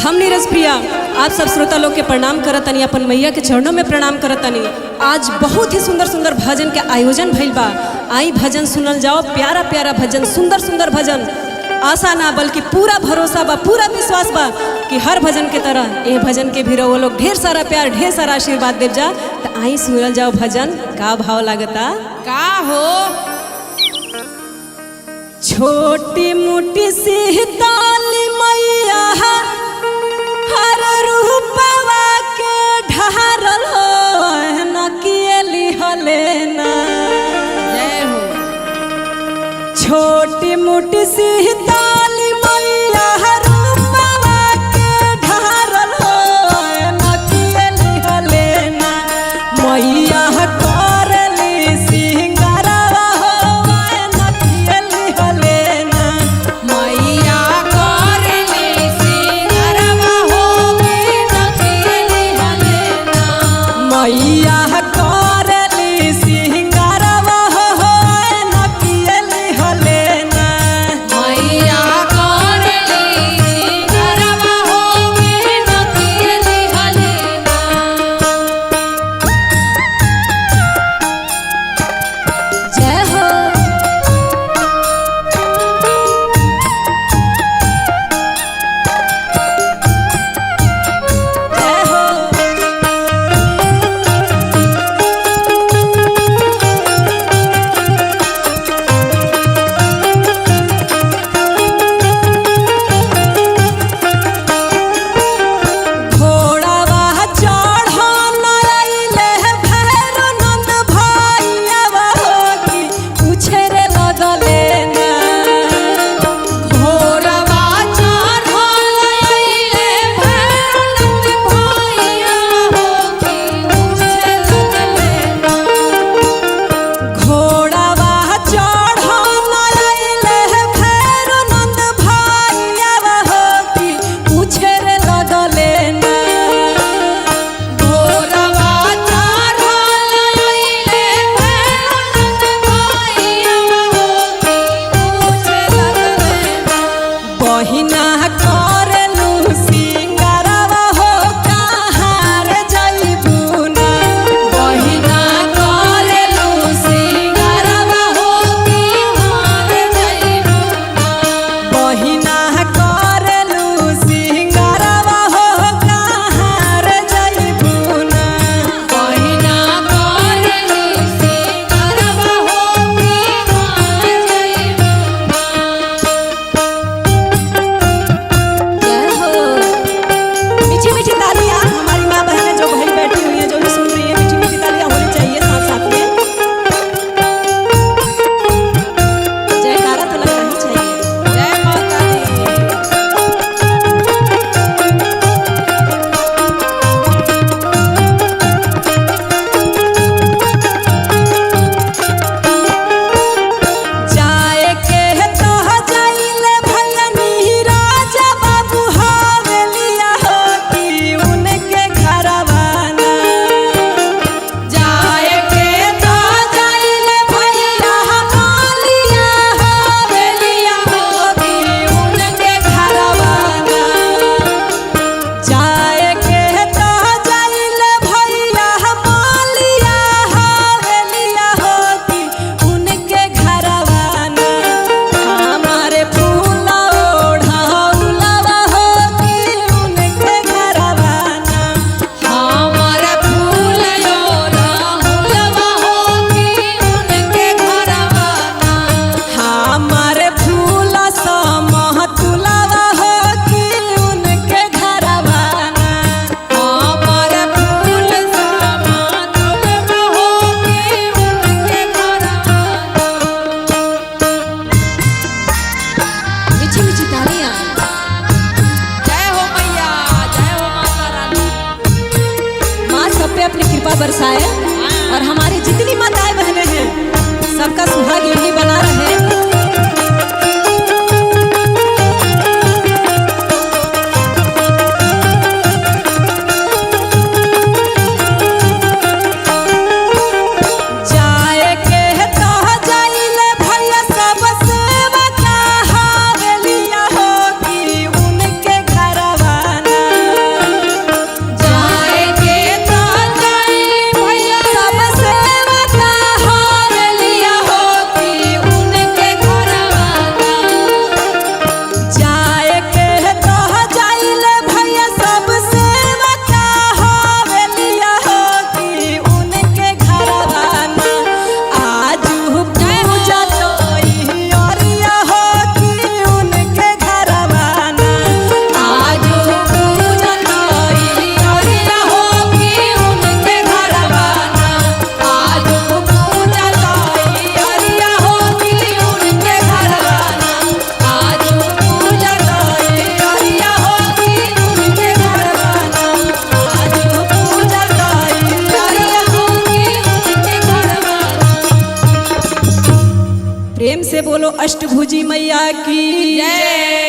हम नीरज प्रिया आप सब श्रोता लोग के प्रणाम करतनी, अपन मैया के चरणों में प्रणाम करतनी। आज बहुत ही सुंदर सुंदर भजन के आयोजन भइल बा। आई भजन सुनल जाओ, प्यारा प्यारा भजन, सुंदर सुंदर भजन। आशा ना बल्कि पूरा भरोसा बा, पूरा विश्वास बा कि हर भजन के तरह ये भजन के भी वो लोग ढेर सारा प्यार, ढेर सारा आशीर्वाद देव जा। तो आई सुनल जाओ भजन। का भाव लागता का हो? छोटी मोटी सी ताली मैया हर रूपवा के ढारल हो न किएली हलेना। जय हो। छोटी मोटी सी ताली मैया हर रूपवा के ढारल हो न किएली हलेना। मैया करली सिंगारवा हो न किएली हलेना। मैया करली सिंगारवा हो न किएली हलेना। मैया करली सिंगारवा हो न किएली हलेना। मैया करली सिंगारवा हो न किएली हलेना। जय हो। जय हो। घोड़ावा चढ़न अइले भैरो नंद भैयावा हो कि पूछे रे लगले ना। घोड़वा चढ़ल अइले भैरो नंद भैया हो कि पूछे लगले ना। घोड़ावा चढ़न अइले भैरो नंद भैयावा हो कि पूछे रे लगले ना। घोड़वा चढ़ल अइले भैरो नंद भैया हो कि पूछे लगले ना। बहिना करलू सिंगारवा हो कहाँ रे जइबू ना। बहिना करलू सिंगारवा हो कि हार जइबू ना। बहिना करलू सिंगारवा हो कहाँ रे जइबू ना। बहिना करलू सिंगारवा हो कि हार जइबू ना। जय हो। मीठी मीठी तालियां हमारी माँ बहनें जो भाई बैठी हुई हैं, जो भी सुन रही हैं, मीठी मीठी तालियां होनी चाहिए साथ साथ में। जयकारा तो लगना ही चाहिए। जय माता दी। जाए के तो जाइले भैया राजा बाबू हवेलिया हो कि उनके घरवाना। जाए के तो जाइले भैया मालिया हवेलिया हो कि उनके घरवाना। जाए के तो जाइले भैया मालिया हवेलिया हो कि उनके घरवाना। हमारे फूल ओढ़ौलवा हो कि उनके घरवाना। हमर फूल ओढ़ौलवा हो कि उनके घरवाना। हमारे फूल समहतुलवा हो कि उनके घरवाना। हमर फूल समातुलवा हो कि उनके घरवाना। मीठी मीठी तालियां। जय हो मैया, जय हो माता रानी। माँ सब पे अपनी कृपा बरसाए और हमारी जितनी माताएं बहनें हैं सबका सुहाग यही बना रहे। जाए के तो जाइले भैया सब सेवा का हवेलिया हो कि उनके घरवाना। अष्टभुजी मैया की जय।